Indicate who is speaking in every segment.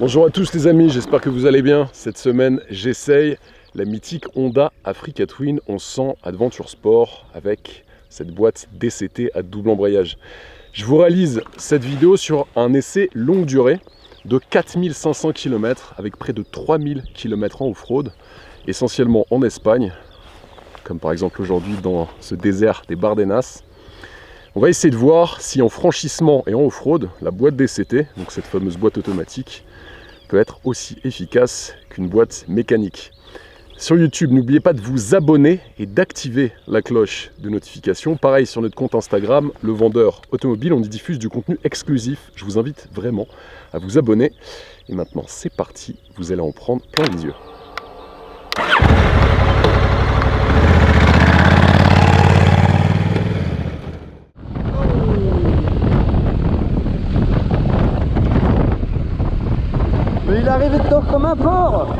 Speaker 1: Bonjour à tous les amis, j'espère que vous allez bien. Cette semaine, j'essaye la mythique Honda Africa Twin 1100 Adventure Sport avec cette boîte DCT à double embrayage. Je vous réalise cette vidéo sur un essai longue durée de 4500 km avec près de 3000 km en off-road, essentiellement en Espagne, comme par exemple aujourd'hui dans ce désert des Bardenas. On va essayer de voir si en franchissement et en off-road, la boîte DCT, donc cette fameuse boîte automatique, peut être aussi efficace qu'une boîte mécanique. Sur YouTube, n'oubliez pas de vous abonner et d'activer la cloche de notification. Pareil sur notre compte Instagram, Le Vendeur Automobile, on y diffuse du contenu exclusif. Je vous invite vraiment à vous abonner. Et maintenant, c'est parti, vous allez en prendre plein les yeux.
Speaker 2: Mais il arrive de tort comme un porc.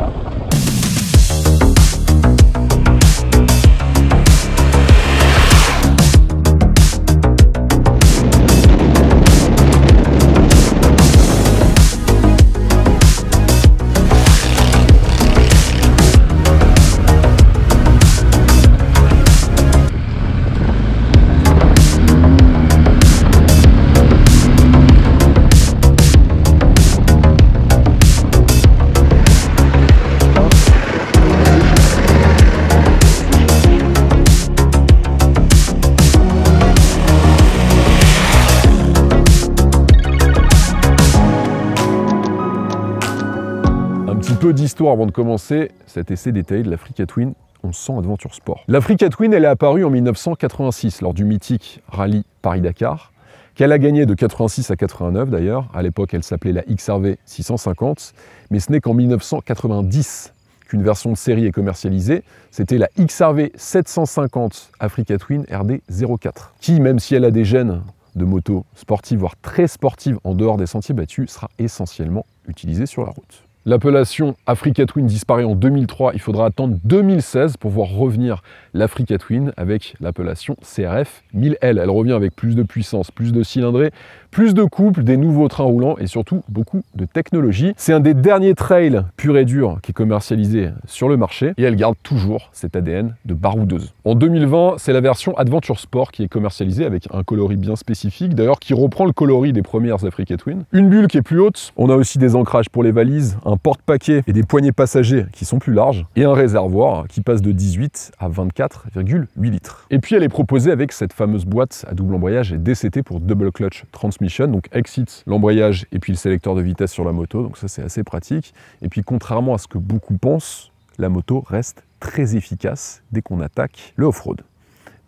Speaker 1: Peu d'histoire avant de commencer cet essai détaillé de l'Africa Twin 1100 Adventure Sport. L'Africa Twin, elle est apparue en 1986 lors du mythique rallye Paris-Dakar, qu'elle a gagné de 86 à 89 d'ailleurs. À l'époque, elle s'appelait la XRV 650, mais ce n'est qu'en 1990 qu'une version de série est commercialisée. C'était la XRV 750 Africa Twin RD 04, qui, même si elle a des gènes de moto sportive, voire très sportive en dehors des sentiers battus, sera essentiellement utilisée sur la route. L'appellation Africa Twin disparaît en 2003, il faudra attendre 2016 pour voir revenir l'Africa Twin avec l'appellation CRF 1000L. Elle revient avec plus de puissance, plus de cylindrée, plus de couple, des nouveaux trains roulants et surtout beaucoup de technologie. C'est un des derniers trails pur et dur qui est commercialisé sur le marché et elle garde toujours cet ADN de baroudeuse. En 2020, c'est la version Adventure Sport qui est commercialisée avec un coloris bien spécifique, d'ailleurs qui reprend le coloris des premières Africa Twin. Une bulle qui est plus haute, on a aussi des ancrages pour les valises, un porte-paquet et des poignées passagers qui sont plus larges et un réservoir qui passe de 18 à 24,8 litres. Et puis elle est proposée avec cette fameuse boîte à double embrayage et DCT pour Double Clutch Transmission, donc exit l'embrayage et puis le sélecteur de vitesse sur la moto, donc ça c'est assez pratique. Et puis contrairement à ce que beaucoup pensent, la moto reste très efficace dès qu'on attaque le off-road.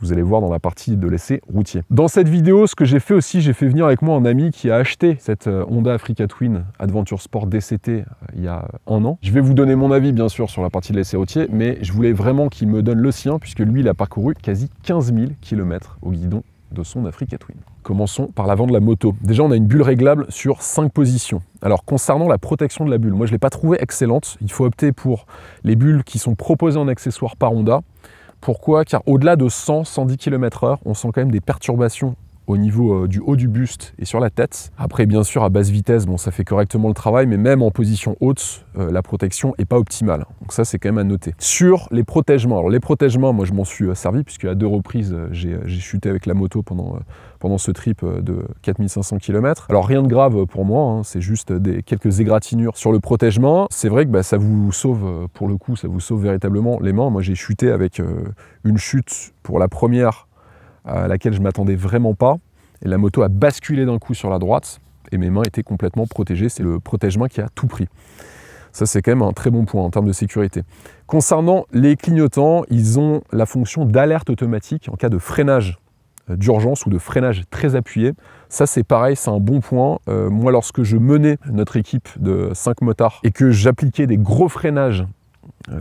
Speaker 1: Vous allez voir dans la partie de l'essai routier. Dans cette vidéo, ce que j'ai fait aussi, j'ai fait venir avec moi un ami qui a acheté cette Honda Africa Twin Adventure Sport DCT il y a un an. Je vais vous donner mon avis bien sûr sur la partie de l'essai routier, mais je voulais vraiment qu'il me donne le sien puisque lui il a parcouru quasi 15 000 km au guidon de son Africa Twin. Commençons par l'avant de la moto. Déjà, on a une bulle réglable sur 5 positions. Alors, concernant la protection de la bulle, moi je ne l'ai pas trouvée excellente. Il faut opter pour les bulles qui sont proposées en accessoire par Honda. Pourquoi? Car au-delà de 100-110 km/h, on sent quand même des perturbations au niveau du haut du buste et sur la tête. Après, bien sûr, à basse vitesse, bon, ça fait correctement le travail, mais même en position haute, la protection n'est pas optimale. Donc ça, c'est quand même à noter. Sur les protègements, alors les protègements, moi je m'en suis servi, puisque à 2 reprises, j'ai chuté avec la moto pendant ce trip de 4500 km. Alors rien de grave pour moi, hein, c'est juste quelques égratignures sur le protègement. C'est vrai que ça vous sauve, pour le coup, ça vous sauve véritablement les mains. Moi j'ai chuté avec une chute pour la première à laquelle je ne m'attendais vraiment pas. Et la moto a basculé d'un coup sur la droite et mes mains étaient complètement protégées. C'est le protège-main qui a tout pris. Ça, c'est quand même un très bon point en termes de sécurité. Concernant les clignotants, ils ont la fonction d'alerte automatique en cas de freinage d'urgence ou de freinage très appuyé. Ça, c'est pareil, c'est un bon point. Moi, lorsque je menais notre équipe de 5 motards et que j'appliquais des gros freinages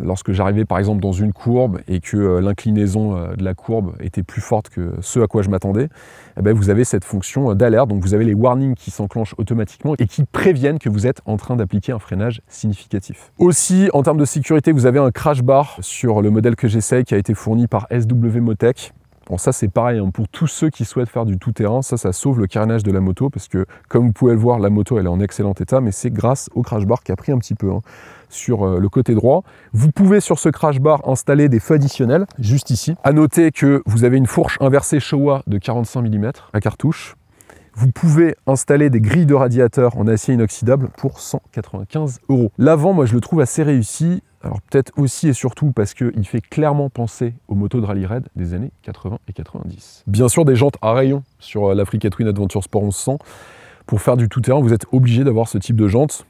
Speaker 1: lorsque j'arrivais par exemple dans une courbe et que l'inclinaison de la courbe était plus forte que ce à quoi je m'attendais, eh bien, vous avez cette fonction d'alerte, donc vous avez les warnings qui s'enclenchent automatiquement et qui préviennent que vous êtes en train d'appliquer un freinage significatif. Aussi, en termes de sécurité, vous avez un crash bar sur le modèle que j'essaye qui a été fourni par SW Motec. Bon, ça c'est pareil, hein, pour tous ceux qui souhaitent faire du tout-terrain, ça sauve le carénage de la moto parce que comme vous pouvez le voir, la moto elle est en excellent état, mais c'est grâce au crash bar qui a pris un petit peu hein, sur le côté droit. Vous pouvez sur ce crash bar installer des feux additionnels, juste ici. À noter que vous avez une fourche inversée Showa de 45 mm à cartouche. Vous pouvez installer des grilles de radiateur en acier inoxydable pour 195 €. L'avant, moi je le trouve assez réussi. Alors peut-être aussi et surtout parce qu'il fait clairement penser aux motos de rallye raid des années 80 et 90. Bien sûr des jantes à rayons sur l'Africa Twin Adventure Sport 1100. Pour faire du tout-terrain, vous êtes obligé d'avoir ce type de jantes.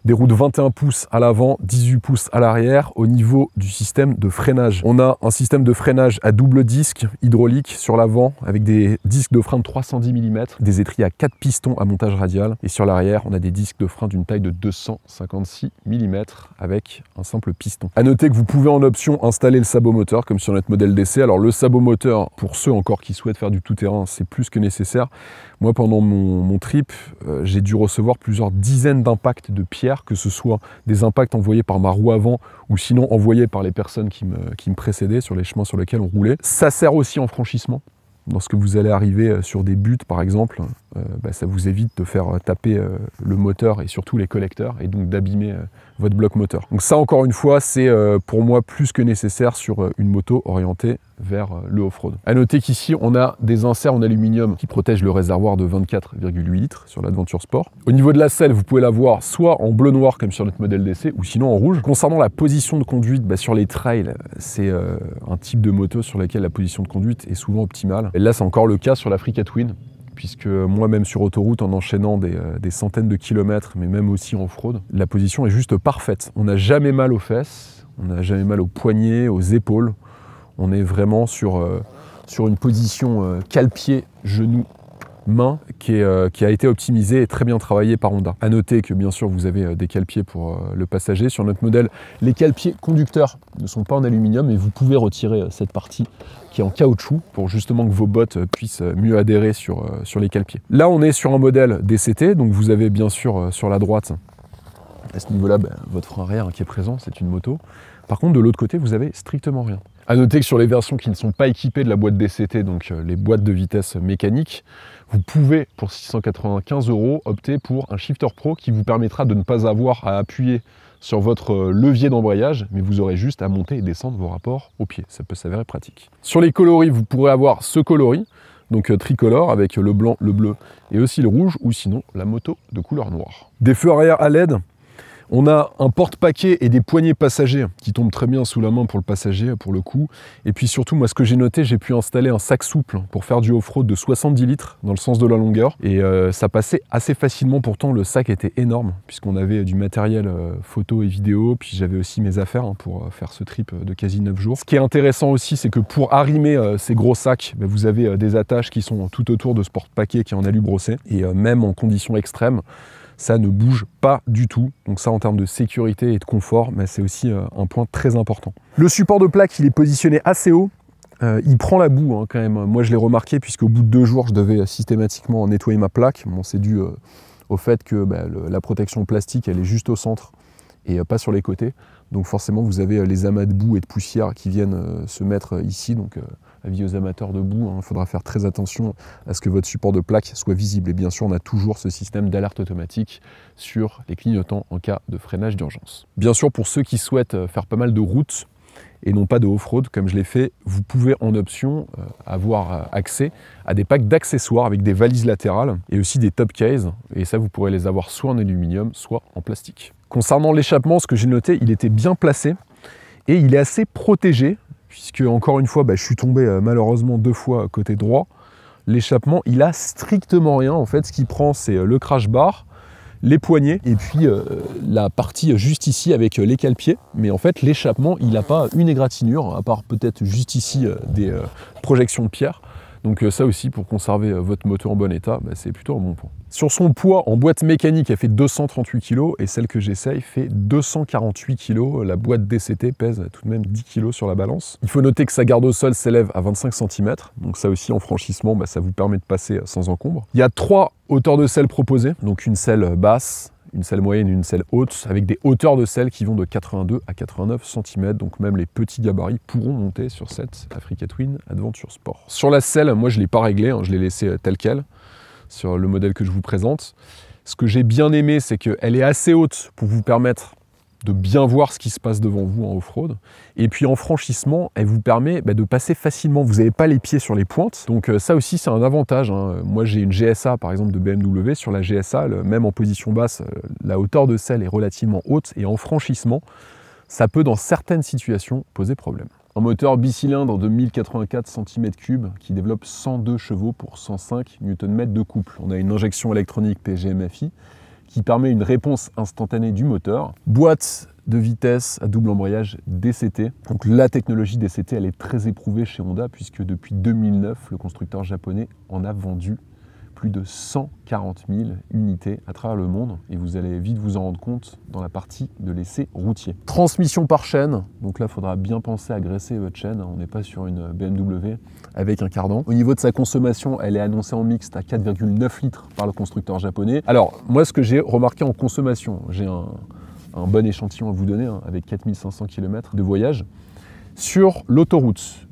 Speaker 1: Des roues de 21 pouces à l'avant, 18 pouces à l'arrière. Au niveau du système de freinage, on a un système de freinage à double disque hydraulique sur l'avant avec des disques de frein de 310 mm, des étriers à 4 pistons à montage radial. Et sur l'arrière, on a des disques de frein d'une taille de 256 mm avec un simple piston. A noter que vous pouvez en option installer le sabot moteur comme sur notre modèle d'essai. Alors le sabot moteur, pour ceux encore qui souhaitent faire du tout-terrain, c'est plus que nécessaire. Moi, pendant mon trip, j'ai dû recevoir plusieurs dizaines d'impacts de pierres, que ce soit des impacts envoyés par ma roue avant ou sinon envoyés par les personnes qui me précédaient sur les chemins sur lesquels on roulait. Ça sert aussi en franchissement. Lorsque vous allez arriver sur des buttes, par exemple, ça vous évite de faire taper le moteur et surtout les collecteurs et donc d'abîmer votre bloc moteur. Donc ça, encore une fois, c'est pour moi plus que nécessaire sur une moto orientée vers le off-road. A noter qu'ici, on a des inserts en aluminium qui protègent le réservoir de 24,8 litres sur l'Adventure Sport. Au niveau de la selle, vous pouvez la voir soit en bleu-noir comme sur notre modèle d'essai ou sinon en rouge. Concernant la position de conduite, sur les trails, c'est un type de moto sur laquelle la position de conduite est souvent optimale. Et là, c'est encore le cas sur l'Africa Twin, puisque moi-même sur autoroute, en enchaînant des centaines de kilomètres, mais même aussi en off-road, la position est juste parfaite. On n'a jamais mal aux fesses, on n'a jamais mal aux poignets, aux épaules. On est vraiment sur une position cale-pied, genou, main qui a été optimisée et très bien travaillée par Honda. A noter que bien sûr vous avez des cale-pieds pour le passager. Sur notre modèle, les cale-pieds conducteurs ne sont pas en aluminium et vous pouvez retirer cette partie qui est en caoutchouc pour justement que vos bottes puissent mieux adhérer sur les cale-pieds. Là on est sur un modèle DCT, donc vous avez bien sûr sur la droite, à ce niveau-là, votre frein arrière qui est présent, c'est une moto. Par contre de l'autre côté vous avez strictement rien. A noter que sur les versions qui ne sont pas équipées de la boîte DCT, donc les boîtes de vitesse mécaniques, vous pouvez pour 695 € opter pour un shifter pro qui vous permettra de ne pas avoir à appuyer sur votre levier d'embrayage, mais vous aurez juste à monter et descendre vos rapports au pied. Ça peut s'avérer pratique. Sur les coloris, vous pourrez avoir ce coloris, donc tricolore avec le blanc, le bleu et aussi le rouge, ou sinon la moto de couleur noire. Des feux arrière à LED. On a un porte-paquet et des poignées passagers qui tombent très bien sous la main pour le passager, pour le coup. Et puis surtout, moi, ce que j'ai noté, j'ai pu installer un sac souple pour faire du off-road de 70 litres dans le sens de la longueur. Et ça passait assez facilement. Pourtant, le sac était énorme puisqu'on avait du matériel photo et vidéo. Puis j'avais aussi mes affaires pour faire ce trip de quasi 9 jours. Ce qui est intéressant aussi, c'est que pour arrimer ces gros sacs, vous avez des attaches qui sont tout autour de ce porte-paquet qui est en alu brossé. Et même en conditions extrêmes, ça ne bouge pas du tout. Donc ça, en termes de sécurité et de confort, c'est aussi un point très important. Le support de plaque, il est positionné assez haut. Il prend la boue quand même. Moi, je l'ai remarqué puisqu'au bout de 2 jours, je devais systématiquement nettoyer ma plaque. Bon, c'est dû au fait que la protection plastique, elle est juste au centre et pas sur les côtés. Donc forcément, vous avez les amas de boue et de poussière qui viennent se mettre ici. Donc avis aux amateurs de boue, il faudra faire très attention à ce que votre support de plaque soit visible. Et bien sûr, on a toujours ce système d'alerte automatique sur les clignotants en cas de freinage d'urgence. Bien sûr, pour ceux qui souhaitent faire pas mal de routes et non pas de off-road comme je l'ai fait, vous pouvez en option avoir accès à des packs d'accessoires avec des valises latérales et aussi des top cases. Et ça, vous pourrez les avoir soit en aluminium, soit en plastique. Concernant l'échappement, ce que j'ai noté, il était bien placé et il est assez protégé. Puisque, encore une fois, je suis tombé malheureusement 2 fois côté droit. L'échappement, il a strictement rien. En fait, ce qu'il prend, c'est le crash bar, les poignées, et puis la partie juste ici avec les cale-pieds. Mais en fait, l'échappement, il n'a pas une égratignure, à part peut-être juste ici des projections de pierre. Donc ça aussi, pour conserver votre moto en bon état, c'est plutôt un bon point. Sur son poids, en boîte mécanique, elle fait 238 kg et celle que j'essaye fait 248 kg. La boîte DCT pèse tout de même 10 kg sur la balance. Il faut noter que sa garde au sol s'élève à 25 cm. Donc ça aussi, en franchissement, ça vous permet de passer sans encombre. Il y a 3 hauteurs de selle proposées. Donc une selle basse, une selle moyenne et une selle haute, avec des hauteurs de selle qui vont de 82 à 89 cm, donc même les petits gabarits pourront monter sur cette Africa Twin Adventure Sport. Sur la selle, moi je ne l'ai pas réglée, hein, je l'ai laissée telle qu'elle, sur le modèle que je vous présente. Ce que j'ai bien aimé, c'est qu'elle est assez haute pour vous permettre de bien voir ce qui se passe devant vous en off-road. Et puis en franchissement, elle vous permet de passer facilement. Vous n'avez pas les pieds sur les pointes. Donc ça aussi, c'est un avantage, hein. Moi, j'ai une GSA, par exemple, de BMW. Sur la GSA, même en position basse, la hauteur de selle est relativement haute. Et en franchissement, ça peut, dans certaines situations, poser problème. Un moteur bicylindre de 1084 cm3 qui développe 102 chevaux pour 105 Nm de couple. On a une injection électronique PGM-FI qui permet une réponse instantanée du moteur. Boîte de vitesse à double embrayage DCT. Donc la technologie DCT, elle est très éprouvée chez Honda puisque depuis 2009, le constructeur japonais en a vendu plus de 140 000 unités à travers le monde et vous allez vite vous en rendre compte dans la partie de l'essai routier. Transmission par chaîne, donc là il faudra bien penser à graisser votre chaîne, on n'est pas sur une BMW avec un cardan. Au niveau de sa consommation, elle est annoncée en mixte à 4,9 litres par le constructeur japonais. Alors moi ce que j'ai remarqué en consommation, j'ai un bon échantillon à vous donner hein, avec 4500 km de voyage. Sur l'autoroute,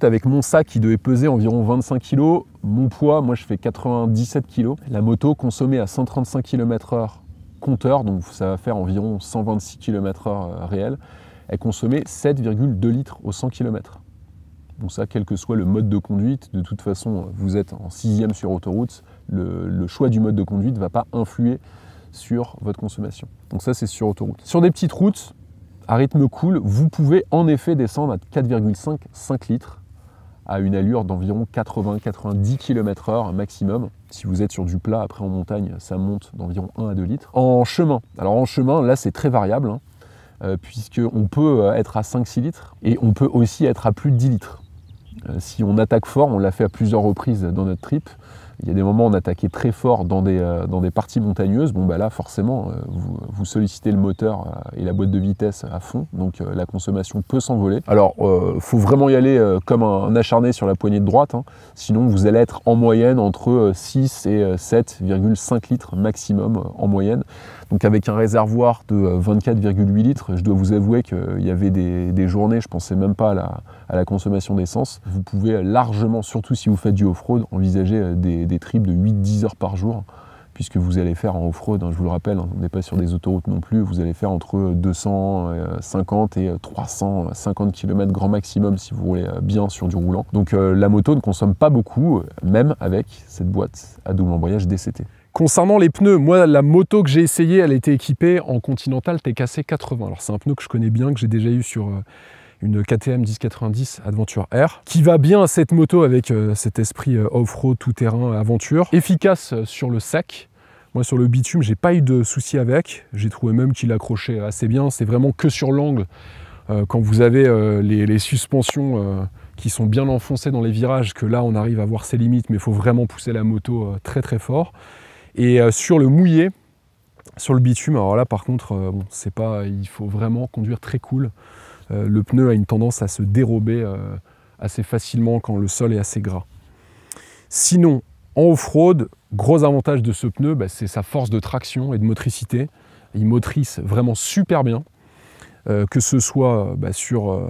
Speaker 1: avec mon sac qui devait peser environ 25 kg, mon poids, moi je fais 97 kg. La moto consommée à 135 km/h compteur, donc ça va faire environ 126 km/h réel, elle consommait 7,2 litres au 100 km. Donc ça, quel que soit le mode de conduite, de toute façon, vous êtes en 6e sur autoroute, le choix du mode de conduite ne va pas influer sur votre consommation. Donc ça, c'est sur autoroute. Sur des petites routes, à rythme cool, vous pouvez en effet descendre à 4,5 litres à une allure d'environ 80-90 km/h maximum. Si vous êtes sur du plat, après en montagne, ça monte d'environ 1 à 2 litres. En chemin, alors en chemin, là c'est très variable, hein, puisqu'on peut être à 5-6 litres et on peut aussi être à plus de 10 litres. Si on attaque fort, on l'a fait à plusieurs reprises dans notre trip, il y a des moments où on attaquait très fort dans des parties montagneuses. Bon, bah là, forcément, vous sollicitez le moteur et la boîte de vitesse à fond, donc la consommation peut s'envoler. Alors, faut vraiment y aller comme un acharné sur la poignée de droite, hein, sinon vous allez être en moyenne entre 6 et 7,5 litres maximum en moyenne. Donc avec un réservoir de 24,8 litres, je dois vous avouer qu'il y avait des journées, je ne pensais même pas à la consommation d'essence. Vous pouvez largement, surtout si vous faites du off-road, envisager des trips de 8-10 heures par jour, puisque vous allez faire en off-road, hein, je vous le rappelle, hein, on n'est pas sur des autoroutes non plus, vous allez faire entre 250 et 350 km grand maximum si vous roulez bien sur du roulant. Donc la moto ne consomme pas beaucoup, même avec cette boîte à double embrayage DCT. Concernant les pneus, moi la moto que j'ai essayée, elle était équipée en Continental TKC 80. Alors c'est un pneu que je connais bien, que j'ai déjà eu sur une KTM 1090 Adventure R, qui va bien à cette moto avec cet esprit off-road, tout-terrain, aventure. Efficace sur le sec. Moi sur le bitume, j'ai pas eu de soucis avec. J'ai trouvé même qu'il accrochait assez bien. C'est vraiment que sur l'angle, quand vous avez les suspensions qui sont bien enfoncées dans les virages, que là on arrive à voir ses limites, mais il faut vraiment pousser la moto très très fort. Et sur le mouillé, sur le bitume, alors là par contre, bon, c'est pas, il faut vraiment conduire très cool. Le pneu a une tendance à se dérober assez facilement quand le sol est assez gras. Sinon, en off-road, gros avantage de ce pneu, bah, c'est sa force de traction et de motricité. Il motrice vraiment super bien, que ce soit sur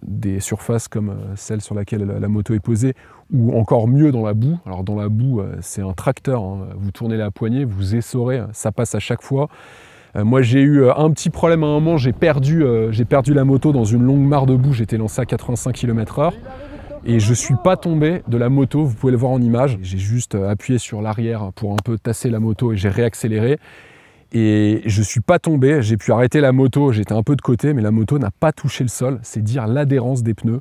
Speaker 1: des surfaces comme celle sur laquelle la moto est posée, ou encore mieux dans la boue. Alors dans la boue, c'est un tracteur, hein. Vous tournez la poignée, vous essorez, ça passe à chaque fois. Moi j'ai eu un petit problème à un moment, j'ai perdu la moto dans une longue mare de boue, j'étais lancé à 85 km/h et je ne suis pas tombé de la moto, vous pouvez le voir en image. J'ai juste appuyé sur l'arrière pour un peu tasser la moto et j'ai réaccéléré. Et je ne suis pas tombé, j'ai pu arrêter la moto, j'étais un peu de côté, mais la moto n'a pas touché le sol, c'est dire l'adhérence des pneus.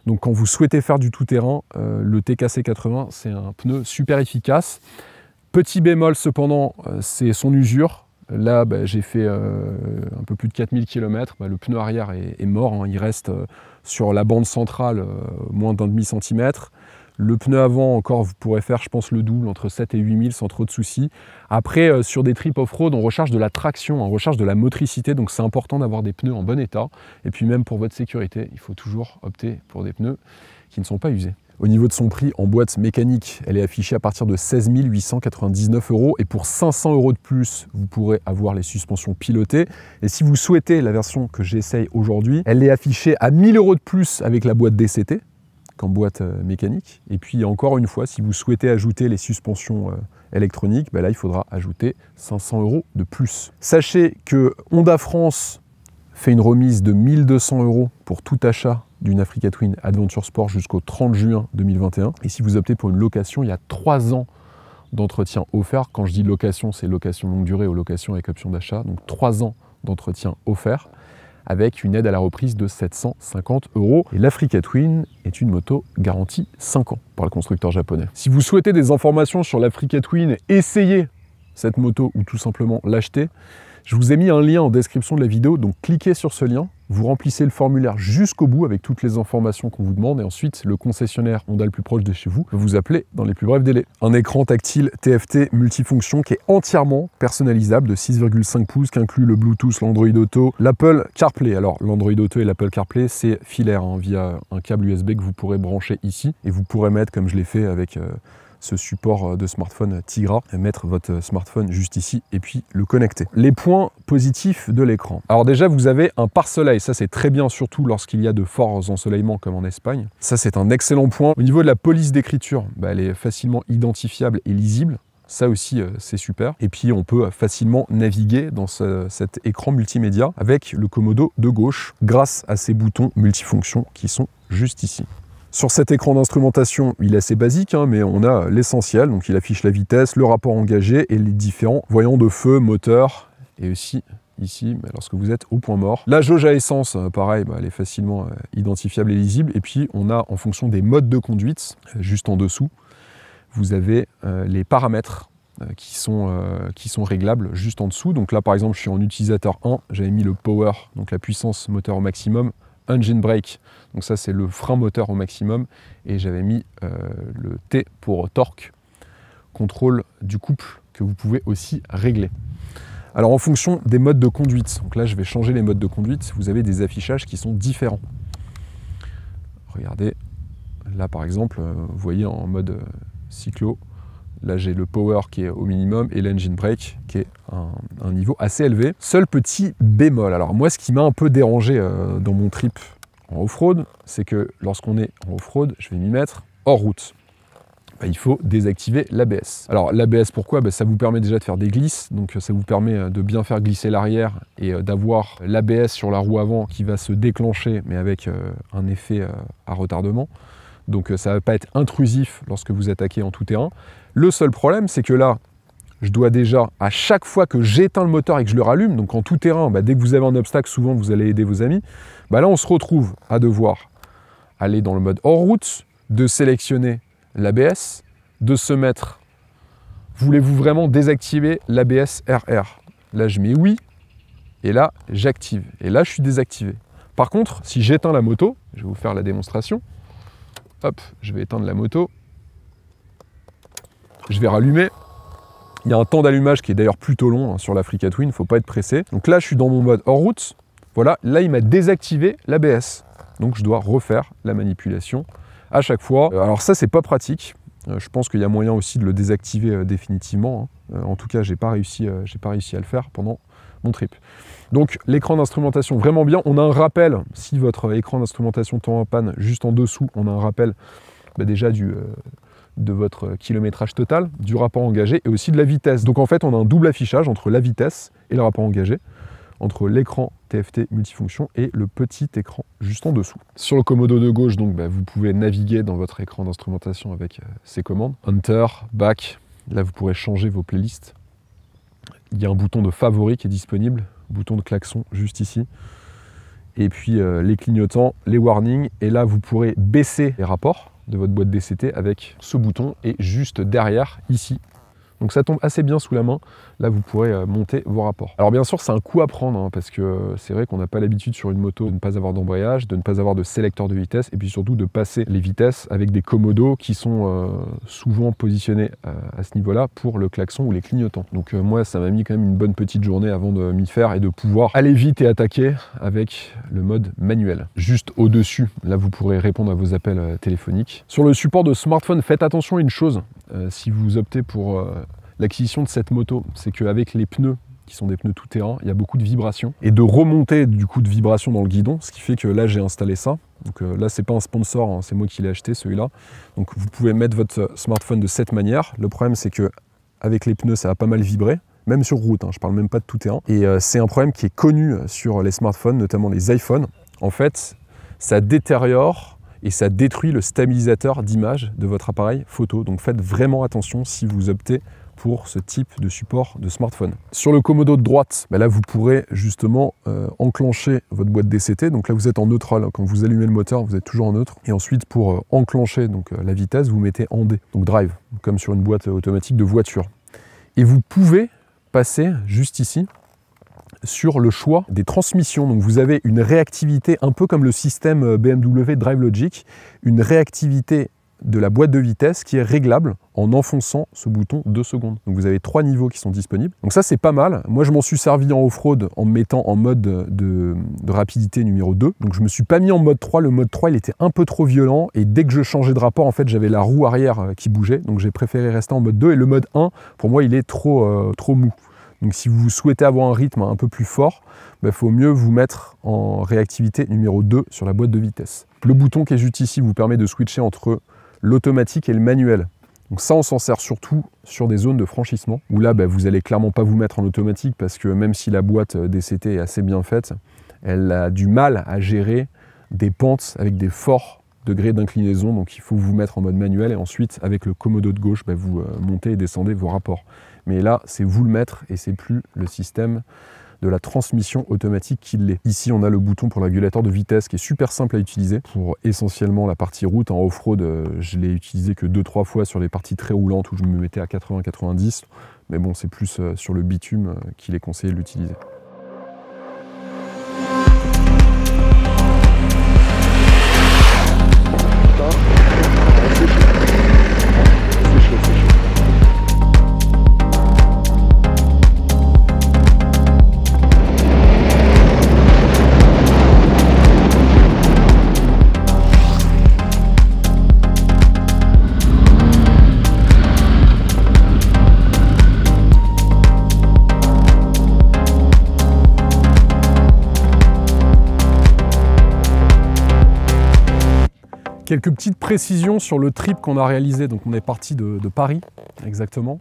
Speaker 1: Donc quand vous souhaitez faire du tout-terrain, le TKC 80, c'est un pneu super efficace. Petit bémol cependant, c'est son usure. Là, j'ai fait un peu plus de 4000 km, le pneu arrière est mort, hein. Il reste sur la bande centrale moins d'un demi-centimètre. Le pneu avant, encore, vous pourrez faire, je pense, le double, entre 7 et 8000 sans trop de soucis. Après, sur des trips off-road, on recherche de la traction, on recherche de la motricité, donc c'est important d'avoir des pneus en bon état. Et puis même pour votre sécurité, il faut toujours opter pour des pneus qui ne sont pas usés. Au niveau de son prix en boîte mécanique, elle est affichée à partir de 16 899 €. Et pour 500 € de plus, vous pourrez avoir les suspensions pilotées. Et si vous souhaitez la version que j'essaye aujourd'hui, elle est affichée à 1000 € de plus avec la boîte DCT qu'en boîte mécanique. Et puis encore une fois, si vous souhaitez ajouter les suspensions électroniques, là il faudra ajouter 500 € de plus. Sachez que Honda France fait une remise de 1200 € pour tout achat d'une Africa Twin Adventure Sport jusqu'au 30 juin 2021. Et si vous optez pour une location, il y a 3 ans d'entretien offert. Quand je dis location, c'est location longue durée ou location avec option d'achat. Donc 3 ans d'entretien offert avec une aide à la reprise de 750 €. Et l'Africa Twin est une moto garantie 5 ans par le constructeur japonais. Si vous souhaitez des informations sur l'Africa Twin, essayez cette moto ou tout simplement l'acheter. Je vous ai mis un lien en description de la vidéo, donc cliquez sur ce lien, vous remplissez le formulaire jusqu'au bout avec toutes les informations qu'on vous demande et ensuite le concessionnaire Honda le plus proche de chez vous vous appelez dans les plus brefs délais. Un écran tactile TFT multifonction qui est entièrement personnalisable de 6,5 pouces qui inclut le Bluetooth, l'Android Auto, l'Apple CarPlay. Alors l'Android Auto et l'Apple CarPlay c'est filaire via un câble USB que vous pourrez brancher ici et vous pourrez mettre comme je l'ai fait avec ce support de smartphone Tigra, mettre votre smartphone juste ici et puis le connecter. Les points positifs de l'écran. Alors déjà, vous avez un pare-soleil, ça c'est très bien, surtout lorsqu'il y a de forts ensoleillements comme en Espagne. Ça c'est un excellent point. Au niveau de la police d'écriture, elle est facilement identifiable et lisible. Ça aussi, c'est super. Et puis, on peut facilement naviguer dans cet écran multimédia avec le commodo de gauche grâce à ces boutons multifonctions qui sont juste ici. Sur cet écran d'instrumentation, il est assez basique, mais on a l'essentiel. Donc, il affiche la vitesse, le rapport engagé et les différents voyants de feu, moteur et aussi ici, lorsque vous êtes au point mort. La jauge à essence, pareil, elle est facilement identifiable et lisible. Et puis, on a en fonction des modes de conduite, juste en dessous, vous avez les paramètres qui sont réglables juste en dessous. Donc là, par exemple, je suis en utilisateur 1, j'avais mis le power, donc la puissance moteur au maximum, engine brake, donc ça c'est le frein moteur au maximum, et j'avais mis le T pour torque, contrôle du couple que vous pouvez aussi régler. Alors en fonction des modes de conduite, donc là je vais changer les modes de conduite, vous avez des affichages qui sont différents. Regardez, là par exemple, vous voyez en mode cyclo, là j'ai le power qui est au minimum et l'engine brake qui est un niveau assez élevé. Seul petit bémol, alors moi ce qui m'a un peu dérangé dans mon trip en off-road, c'est que lorsqu'on est en off-road, je vais m'y mettre hors route. Il faut désactiver l'ABS. Alors l'ABS pourquoi? Ça vous permet déjà de faire des glisses, donc ça vous permet de bien faire glisser l'arrière et d'avoir l'ABS sur la roue avant qui va se déclencher mais avec un effet à retardement. Donc ça ne va pas être intrusif lorsque vous attaquez en tout terrain. Le seul problème, c'est que là, je dois déjà, à chaque fois que j'éteins le moteur et que je le rallume, donc en tout terrain, dès que vous avez un obstacle, souvent vous allez aider vos amis, là on se retrouve à devoir aller dans le mode hors route, de sélectionner l'ABS, de se mettre, voulez-vous vraiment désactiver l'ABS RR? Là je mets oui, et là j'active, et là je suis désactivé. Par contre, si j'éteins la moto, je vais vous faire la démonstration, hop, je vais éteindre la moto, je vais rallumer. Il y a un temps d'allumage qui est d'ailleurs plutôt long sur l'Africa Twin, il ne faut pas être pressé. Donc là, je suis dans mon mode hors route. Voilà, là, il m'a désactivé l'ABS. Donc je dois refaire la manipulation à chaque fois. Alors ça, c'est pas pratique. Je pense qu'il y a moyen aussi de le désactiver définitivement. En tout cas, j'ai pas réussi à le faire pendant mon trip. Donc l'écran d'instrumentation, vraiment bien. On a un rappel, si votre écran d'instrumentation tombe en panne, juste en dessous, on a un rappel déjà de votre kilométrage total, du rapport engagé et aussi de la vitesse. Donc en fait, on a un double affichage entre la vitesse et le rapport engagé, entre l'écran TFT multifonction et le petit écran juste en dessous. Sur le commodo de gauche, donc, vous pouvez naviguer dans votre écran d'instrumentation avec ces commandes. Enter, back, là vous pourrez changer vos playlists. Il y a un bouton de favori qui est disponible, bouton de klaxon juste ici. Et puis les clignotants, les warnings, et là vous pourrez baisser les rapports de votre boîte DCT avec ce bouton et juste derrière, ici, Donc ça tombe assez bien sous la main. Là, vous pourrez monter vos rapports. Alors bien sûr, c'est un coup à prendre, hein, parce que c'est vrai qu'on n'a pas l'habitude sur une moto de ne pas avoir d'embrayage, de ne pas avoir de sélecteur de vitesse, et puis surtout de passer les vitesses avec des commodos qui sont souvent positionnés à ce niveau-là pour le klaxon ou les clignotants. Donc moi, ça m'a mis quand même une bonne petite journée avant de m'y faire et de pouvoir aller vite et attaquer avec le mode manuel. Juste au-dessus, là, vous pourrez répondre à vos appels téléphoniques. Sur le support de smartphone, faites attention à une chose, si vous optez pour l'acquisition de cette moto, c'est qu'avec les pneus, qui sont des pneus tout-terrain, il y a beaucoup de vibrations et de remontée du coup de vibrations dans le guidon, ce qui fait que là j'ai installé ça. Donc là c'est pas un sponsor, hein, c'est moi qui l'ai acheté celui-là. Donc vous pouvez mettre votre smartphone de cette manière. Le problème c'est que avec les pneus ça va pas mal vibrer, même sur route, hein, je parle même pas de tout-terrain. Et c'est un problème qui est connu sur les smartphones, notamment les iPhones. En fait, ça détériore et ça détruit le stabilisateur d'image de votre appareil photo. Donc faites vraiment attention si vous optez pour ce type de support de smartphone. Sur le commodo de droite, là vous pourrez justement enclencher votre boîte DCT. Donc là vous êtes en neutral, quand vous allumez le moteur vous êtes toujours en neutre. Et ensuite pour enclencher donc, la vitesse, vous mettez en D, donc drive, comme sur une boîte automatique de voiture. Et vous pouvez passer juste ici sur le choix des transmissions. Donc vous avez une réactivité un peu comme le système BMW Drive Logic, une réactivité de la boîte de vitesse qui est réglable en enfonçant ce bouton 2 secondes. Donc vous avez 3 niveaux qui sont disponibles. Donc ça c'est pas mal. Moi je m'en suis servi en off-road en me mettant en mode de rapidité numéro 2. Donc je me suis pas mis en mode 3. Le mode 3 il était un peu trop violent et dès que je changeais de rapport en fait j'avais la roue arrière qui bougeait. Donc j'ai préféré rester en mode 2 et le mode 1 pour moi il est trop mou. Donc si vous souhaitez avoir un rythme un peu plus fort, il faut mieux vous mettre en réactivité numéro 2 sur la boîte de vitesse. Le bouton qui est juste ici vous permet de switcher entre l'automatique et le manuel. Donc ça on s'en sert surtout sur des zones de franchissement où là vous allez clairement pas vous mettre en automatique parce que même si la boîte DCT est assez bien faite, elle a du mal à gérer des pentes avec des forts degrés d'inclinaison, donc il faut vous mettre en mode manuel et ensuite avec le commodo de gauche vous montez et descendez vos rapports. Mais là c'est vous le maître et c'est plus le système de la transmission automatique qui l'est. Ici on a le bouton pour le régulateur de vitesse qui est super simple à utiliser pour essentiellement la partie route. En off-road je l'ai utilisé que 2-3 fois sur les parties très roulantes où je me mettais à 80-90, mais bon c'est plus sur le bitume qu'il est conseillé de l'utiliser. Quelques petites précisions sur le trip qu'on a réalisé. Donc on est parti de Paris, exactement.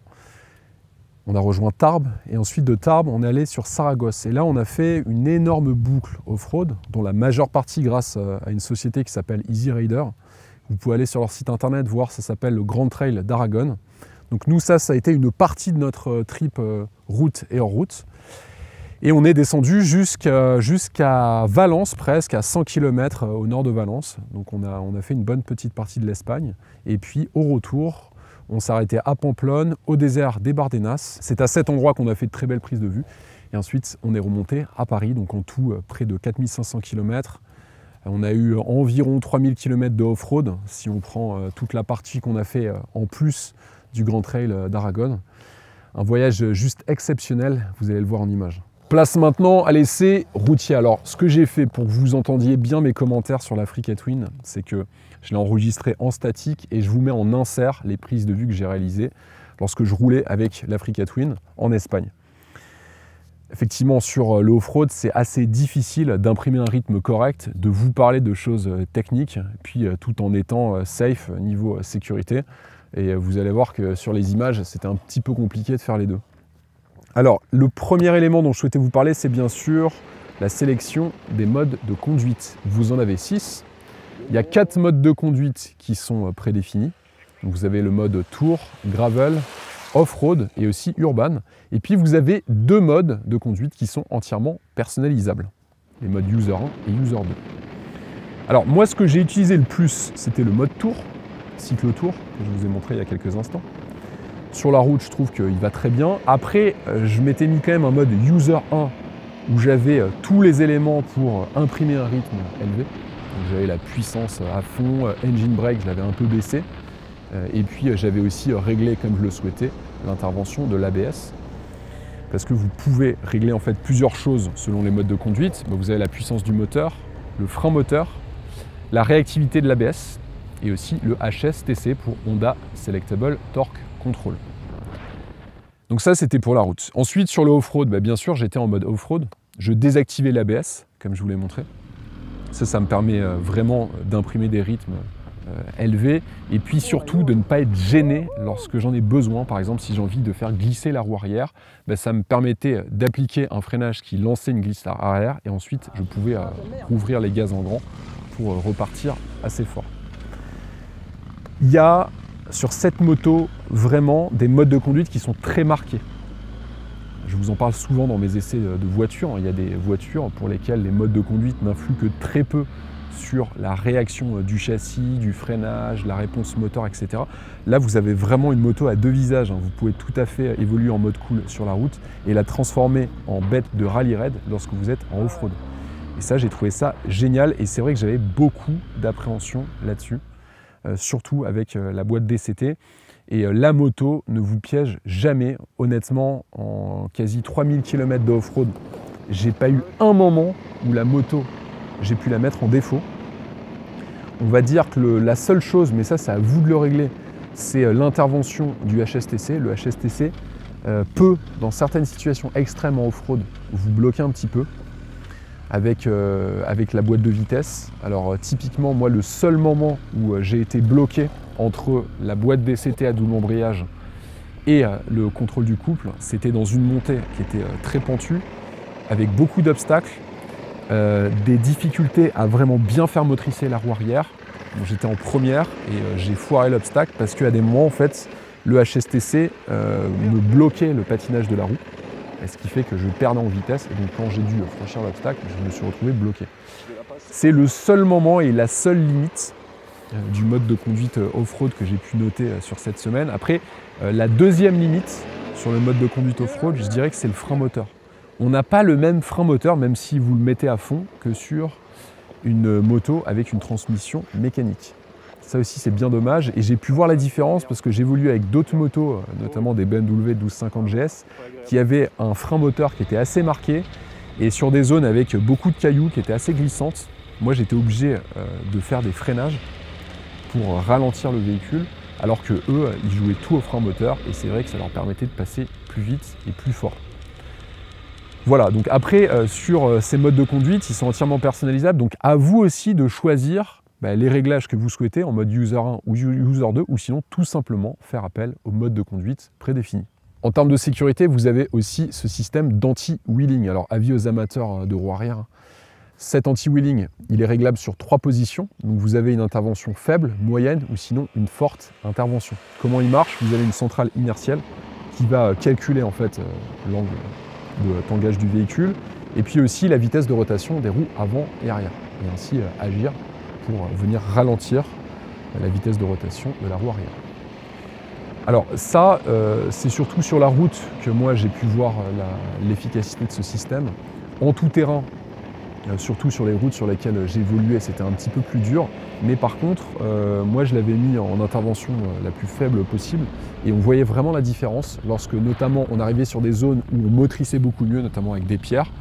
Speaker 1: On a rejoint Tarbes et ensuite de Tarbes, on est allé sur Saragosse. Et là, on a fait une énorme boucle off-road, dont la majeure partie grâce à une société qui s'appelle Easy Rider. Vous pouvez aller sur leur site internet voir, ça s'appelle le Grand Trail d'Aragon. Donc nous, ça a été une partie de notre trip route et hors route. Et on est descendu jusqu'à Valence, presque à 100 km au nord de Valence. Donc on a fait une bonne petite partie de l'Espagne. Et puis au retour, on s'est arrêté à Pamplonne, au désert des Bardenas. C'est à cet endroit qu'on a fait de très belles prises de vue. Et ensuite, on est remonté à Paris, donc en tout près de 4500 km. On a eu environ 3000 km de off-road, si on prend toute la partie qu'on a fait en plus du Grand Trail d'Aragon. Un voyage juste exceptionnel, vous allez le voir en images. Place maintenant à l'essai routier. Alors, ce que j'ai fait pour que vous entendiez bien mes commentaires sur l'Africa Twin, c'est que je l'ai enregistré en statique et je vous mets en insert les prises de vue que j'ai réalisées lorsque je roulais avec l'Africa Twin en Espagne. Effectivement, sur le off-road, c'est assez difficile d'imprimer un rythme correct, de vous parler de choses techniques, puis tout en étant safe niveau sécurité. Et vous allez voir que sur les images, c'était un petit peu compliqué de faire les deux. Alors, le premier élément dont je souhaitais vous parler, c'est bien sûr la sélection des modes de conduite. Vous en avez 6. Il y a 4 modes de conduite qui sont prédéfinis. Donc, vous avez le mode Tour, Gravel, Off-road et aussi Urban. Et puis, vous avez 2 modes de conduite qui sont entièrement personnalisables. Les modes User 1 et User 2. Alors, moi, ce que j'ai utilisé le plus, c'était le mode Tour, cyclo-tour, que je vous ai montré il y a quelques instants. Sur la route, je trouve qu'il va très bien. Après, je m'étais mis quand même en mode User 1 où j'avais tous les éléments pour imprimer un rythme élevé. J'avais la puissance à fond, engine brake, je l'avais un peu baissé. Et puis j'avais aussi réglé, comme je le souhaitais, l'intervention de l'ABS. Parce que vous pouvez régler en fait plusieurs choses selon les modes de conduite. Vous avez la puissance du moteur, le frein moteur, la réactivité de l'ABS et aussi le HSTC pour Honda Selectable Torque Control. Donc ça, c'était pour la route. Ensuite, sur le off-road, bien sûr, j'étais en mode off-road. Je désactivais l'ABS, comme je vous l'ai montré. Ça me permet vraiment d'imprimer des rythmes élevés et puis surtout de ne pas être gêné lorsque j'en ai besoin. Par exemple, si j'ai envie de faire glisser la roue arrière, ça me permettait d'appliquer un freinage qui lançait une glisse arrière et ensuite je pouvais rouvrir les gaz en grand pour repartir assez fort. Il y a sur cette moto vraiment des modes de conduite qui sont très marqués. Je vous en parle souvent dans mes essais de voitures. Il y a des voitures pour lesquelles les modes de conduite n'influent que très peu sur la réaction du châssis, du freinage, la réponse moteur, etc. Là, vous avez vraiment une moto à deux visages. Vous pouvez tout à fait évoluer en mode cool sur la route et la transformer en bête de rallye raid lorsque vous êtes en off-road. Et ça, j'ai trouvé ça génial et c'est vrai que j'avais beaucoup d'appréhension là-dessus, surtout avec la boîte DCT. Et la moto ne vous piège jamais. Honnêtement, en quasi 3000 km de off-road, j'ai pas eu un moment où la moto, j'ai pu la mettre en défaut. On va dire que la seule chose, mais ça c'est à vous de le régler, c'est l'intervention du HSTC. Le HSTC peut, dans certaines situations extrêmes en off-road, vous bloquer un petit peu avec la boîte de vitesse. Alors typiquement, moi, le seul moment où j'ai été bloqué entre la boîte DCT à double embrayage et le contrôle du couple, c'était dans une montée qui était très pentue, avec beaucoup d'obstacles, des difficultés à vraiment bien faire motricer la roue arrière. J'étais en première et j'ai foiré l'obstacle parce qu'à des moments, en fait, le HSTC me bloquait le patinage de la roue, ce qui fait que je perdais en vitesse. Et donc quand j'ai dû franchir l'obstacle, je me suis retrouvé bloqué. C'est le seul moment et la seule limite du mode de conduite off-road que j'ai pu noter sur cette semaine. Après, la deuxième limite sur le mode de conduite off-road, je dirais que c'est le frein moteur. On n'a pas le même frein moteur, même si vous le mettez à fond, que sur une moto avec une transmission mécanique. Ça aussi, c'est bien dommage. Et j'ai pu voir la différence parce que j'ai évolué avec d'autres motos, notamment des BMW 1250 GS, qui avaient un frein moteur qui était assez marqué. Et sur des zones avec beaucoup de cailloux qui étaient assez glissantes, moi j'étais obligé de faire des freinages pour ralentir le véhicule, alors que eux, ils jouaient tout au frein moteur et c'est vrai que ça leur permettait de passer plus vite et plus fort. Voilà, donc après, sur ces modes de conduite, ils sont entièrement personnalisables, donc à vous aussi de choisir les réglages que vous souhaitez en mode User 1 ou User 2, ou sinon tout simplement faire appel au mode de conduite prédéfini. En termes de sécurité, vous avez aussi ce système d'anti-wheeling. Alors avis aux amateurs de roues arrière, cet anti-wheeling, il est réglable sur 3 positions. Donc vous avez une intervention faible, moyenne ou sinon une forte intervention. Comment il marche? Vous avez une centrale inertielle qui va calculer en fait l'angle de tangage du véhicule et puis aussi la vitesse de rotation des roues avant et arrière et ainsi agir pour venir ralentir la vitesse de rotation de la roue arrière. Alors ça, c'est surtout sur la route que moi j'ai pu voir l'efficacité de ce système. En tout terrain, surtout sur les routes sur lesquelles j'ai évolué, c'était un petit peu plus dur. Mais par contre, moi je l'avais mis en intervention la plus faible possible et on voyait vraiment la différence lorsque notamment on arrivait sur des zones où on motrissait beaucoup mieux, notamment avec des pierres.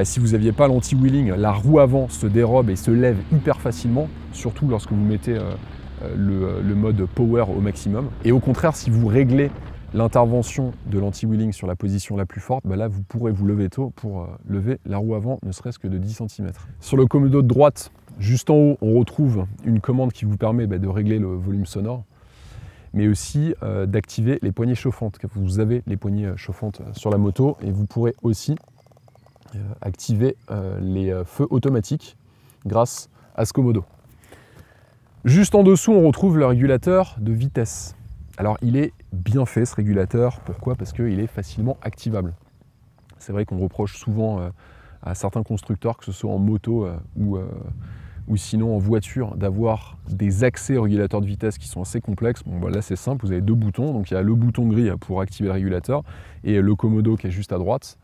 Speaker 1: Si vous n'aviez pas l'anti-wheeling, la roue avant se dérobe et se lève hyper facilement, surtout lorsque vous mettez le mode power au maximum. Et au contraire, si vous réglez l'intervention de l'anti-wheeling sur la position la plus forte, là vous pourrez vous lever tôt pour lever la roue avant, ne serait-ce que de 10 cm. Sur le commodo de droite, juste en haut, on retrouve une commande qui vous permet de régler le volume sonore, mais aussi d'activer les poignées chauffantes. Vous avez les poignées chauffantes sur la moto et vous pourrez aussi activer les feux automatiques grâce à ce commodo. Juste en dessous, on retrouve le régulateur de vitesse. Alors il est bien fait ce régulateur, pourquoi? Parce qu'il est facilement activable. C'est vrai qu'on reproche souvent à certains constructeurs, que ce soit en moto ou ou sinon en voiture, d'avoir des accès au régulateur de vitesse qui sont assez complexes. Bon, bah là c'est simple, vous avez deux boutons, donc il y a le bouton gris pour activer le régulateur et le commodo qui est juste à droite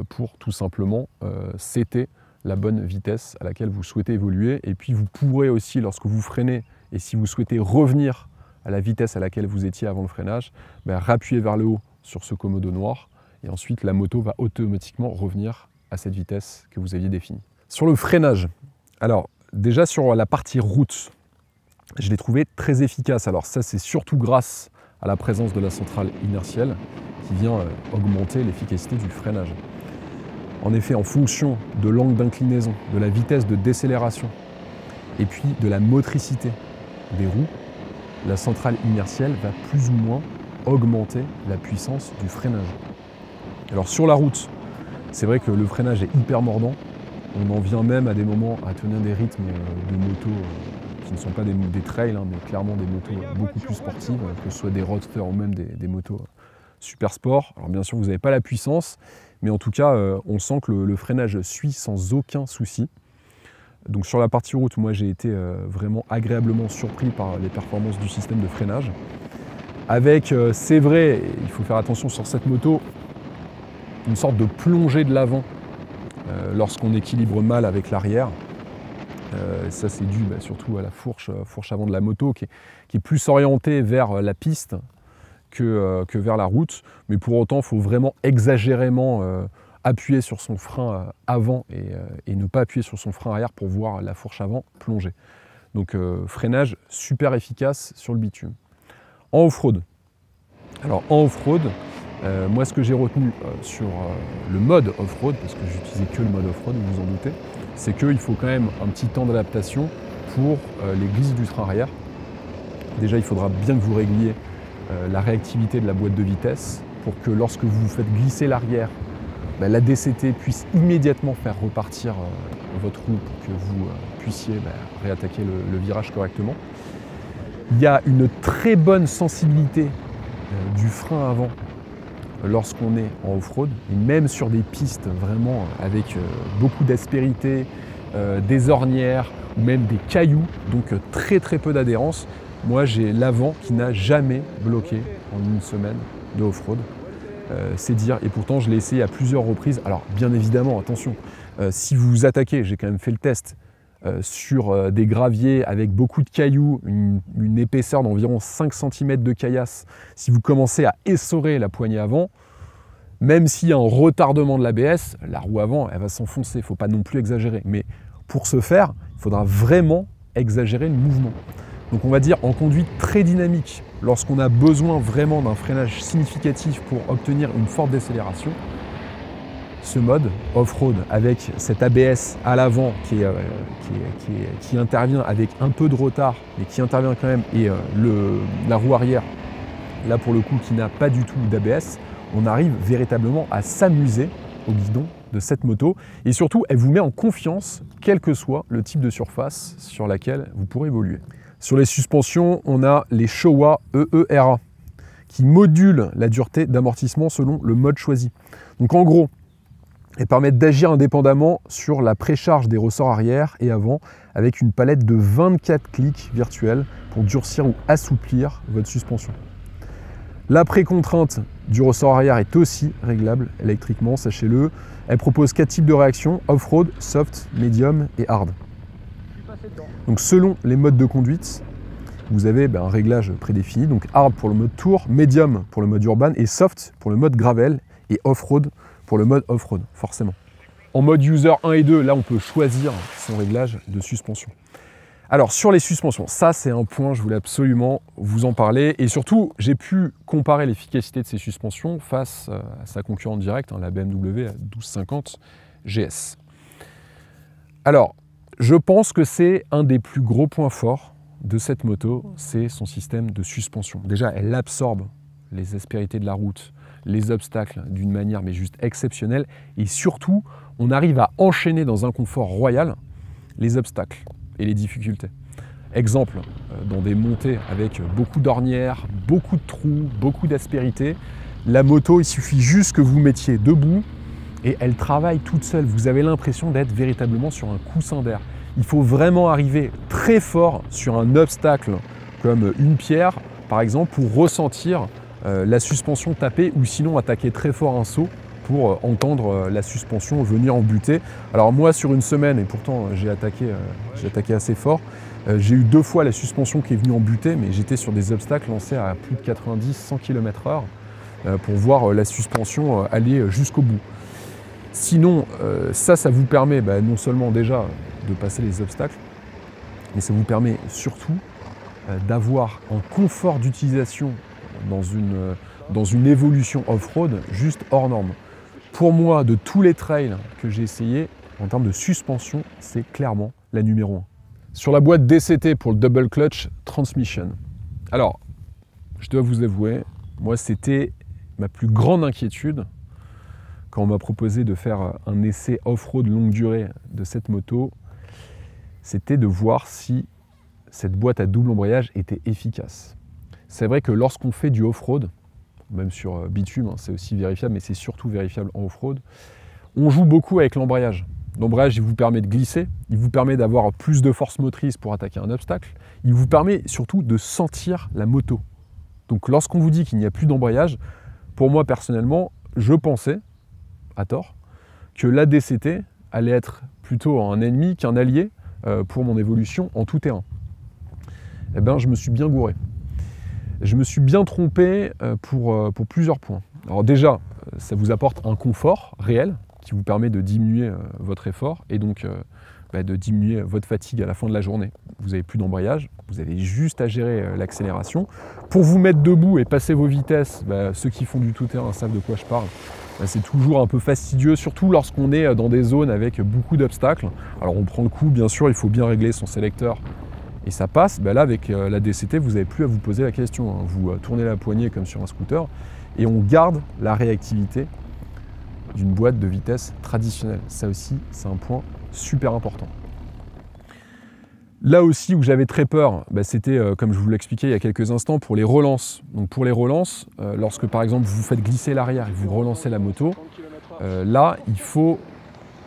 Speaker 1: pour tout simplement setter la bonne vitesse à laquelle vous souhaitez évoluer. Et puis vous pourrez aussi, lorsque vous freinez et si vous souhaitez revenir à la vitesse à laquelle vous étiez avant le freinage, bah, rappuyer vers le haut sur ce commodo noir et ensuite la moto va automatiquement revenir à cette vitesse que vous aviez définie. Sur le freinage, alors déjà sur la partie route, je l'ai trouvé très efficace. Alors ça c'est surtout grâce à la présence de la centrale inertielle qui vient augmenter l'efficacité du freinage. En effet, en fonction de l'angle d'inclinaison, de la vitesse de décélération et puis de la motricité des roues, la centrale inertielle va plus ou moins augmenter la puissance du freinage. Alors sur la route, c'est vrai que le freinage est hyper mordant. On en vient même à des moments à tenir des rythmes de motos qui ne sont pas des trails, hein, mais clairement des motos beaucoup plus sportives, que ce soit des roadsters ou même des motos super sport. Alors bien sûr, vous n'avez pas la puissance, mais en tout cas, on sent que le freinage suit sans aucun souci. Donc sur la partie route, moi j'ai été vraiment agréablement surpris par les performances du système de freinage. Avec, c'est vrai, il faut faire attention sur cette moto, une sorte de plongée de l'avant lorsqu'on équilibre mal avec l'arrière. Ça c'est dû surtout à la fourche avant de la moto qui est plus orientée vers la piste que vers la route. Mais pour autant, il faut vraiment exagérément appuyer sur son frein avant et ne pas appuyer sur son frein arrière pour voir la fourche avant plonger. Donc freinage super efficace sur le bitume. En off-road. Alors en off-road, moi ce que j'ai retenu sur le mode off-road, parce que j'utilisais que le mode off-road, vous vous en doutez, c'est qu'il faut quand même un petit temps d'adaptation pour les glisses du train arrière. Déjà il faudra bien que vous régliez la réactivité de la boîte de vitesse pour que lorsque vous faites glisser l'arrière, la DCT puisse immédiatement faire repartir votre roue pour que vous puissiez réattaquer le virage correctement. Il y a une très bonne sensibilité du frein avant lorsqu'on est en off-road, et même sur des pistes vraiment avec beaucoup d'aspérité, des ornières ou même des cailloux, donc très peu d'adhérence. Moi j'ai l'avant qui n'a jamais bloqué en une semaine de off-road. C'est dire, et pourtant je l'ai essayé à plusieurs reprises. Alors bien évidemment, attention, si vous vous attaquez, j'ai quand même fait le test, sur des graviers avec beaucoup de cailloux, une épaisseur d'environ 5 cm de caillasse, si vous commencez à essorer la poignée avant, même s'il y a un retardement de l'ABS, la roue avant elle va s'enfoncer, il ne faut pas non plus exagérer. Mais pour ce faire, il faudra vraiment exagérer le mouvement. Donc on va dire en conduite très dynamique, lorsqu'on a besoin vraiment d'un freinage significatif pour obtenir une forte décélération, ce mode off-road avec cet ABS à l'avant qui intervient avec un peu de retard, mais qui intervient quand même, et la roue arrière, là pour le coup qui n'a pas du tout d'ABS, on arrive véritablement à s'amuser au guidon de cette moto, et surtout elle vous met en confiance quel que soit le type de surface sur laquelle vous pourrez évoluer. Sur les suspensions, on a les Showa EERA qui modulent la dureté d'amortissement selon le mode choisi. Donc en gros, elles permettent d'agir indépendamment sur la précharge des ressorts arrière et avant avec une palette de 24 clics virtuels pour durcir ou assouplir votre suspension. La précontrainte du ressort arrière est aussi réglable électriquement, sachez-le. Elle propose 4 types de réactions, off-road, soft, medium et hard. Donc selon les modes de conduite, vous avez un réglage prédéfini, donc hard pour le mode tour, medium pour le mode urban et soft pour le mode gravel et off-road pour le mode off-road, forcément. En mode user 1 et 2, là on peut choisir son réglage de suspension. Alors sur les suspensions, ça c'est un point, je voulais absolument vous en parler, et surtout j'ai pu comparer l'efficacité de ces suspensions face à sa concurrente directe, la BMW 1250 GS. Alors, je pense que c'est un des plus gros points forts de cette moto, c'est son système de suspension. Déjà, elle absorbe les aspérités de la route, les obstacles d'une manière mais juste exceptionnelle, et surtout, on arrive à enchaîner dans un confort royal les obstacles et les difficultés. Exemple, dans des montées avec beaucoup d'ornières, beaucoup de trous, beaucoup d'aspérités, la moto, il suffit juste que vous mettiez debout et elle travaille toute seule. Vous avez l'impression d'être véritablement sur un coussin d'air. Il faut vraiment arriver très fort sur un obstacle comme une pierre, par exemple, pour ressentir la suspension taper ou sinon attaquer très fort un saut pour entendre la suspension venir en butée. Alors moi, sur une semaine, et pourtant j'ai attaqué assez fort, j'ai eu 2 fois la suspension qui est venue en butée, mais j'étais sur des obstacles lancés à plus de 90-100 km/h pour voir la suspension aller jusqu'au bout. Sinon, ça vous permet non seulement déjà de passer les obstacles, mais ça vous permet surtout d'avoir un confort d'utilisation dans une évolution off-road juste hors norme. Pour moi, de tous les trails que j'ai essayés, en termes de suspension, c'est clairement la numéro 1. Sur la boîte DCT pour le Double Clutch Transmission. Alors, je dois vous avouer, moi c'était ma plus grande inquiétude quand on m'a proposé de faire un essai off-road longue durée de cette moto, c'était de voir si cette boîte à double embrayage était efficace. C'est vrai que lorsqu'on fait du off-road, même sur bitume, hein, c'est aussi vérifiable, mais c'est surtout vérifiable en off-road, on joue beaucoup avec l'embrayage. L'embrayage, il vous permet de glisser, il vous permet d'avoir plus de force motrice pour attaquer un obstacle, il vous permet surtout de sentir la moto. Donc lorsqu'on vous dit qu'il n'y a plus d'embrayage, pour moi personnellement, je pensais, à tort, que la DCT allait être plutôt un ennemi qu'un allié pour mon évolution en tout terrain. Eh bien, je me suis bien gouré. Je me suis bien trompé pour plusieurs points. Alors déjà, ça vous apporte un confort réel qui vous permet de diminuer votre effort et donc de diminuer votre fatigue à la fin de la journée. Vous n'avez plus d'embrayage, vous avez juste à gérer l'accélération. Pour vous mettre debout et passer vos vitesses, ceux qui font du tout-terrain savent de quoi je parle. C'est toujours un peu fastidieux, surtout lorsqu'on est dans des zones avec beaucoup d'obstacles. Alors on prend le coup, bien sûr, il faut bien régler son sélecteur et ça passe. Là, avec la DCT, vous n'avez plus à vous poser la question. Hein. Vous tournez la poignée comme sur un scooter et on garde la réactivité d'une boîte de vitesse traditionnelle. Ça aussi, c'est un point super important. Là aussi où j'avais très peur, c'était, comme je vous l'expliquais il y a quelques instants, pour les relances. Donc pour les relances, lorsque par exemple vous faites glisser l'arrière et vous relancez la moto, là il faut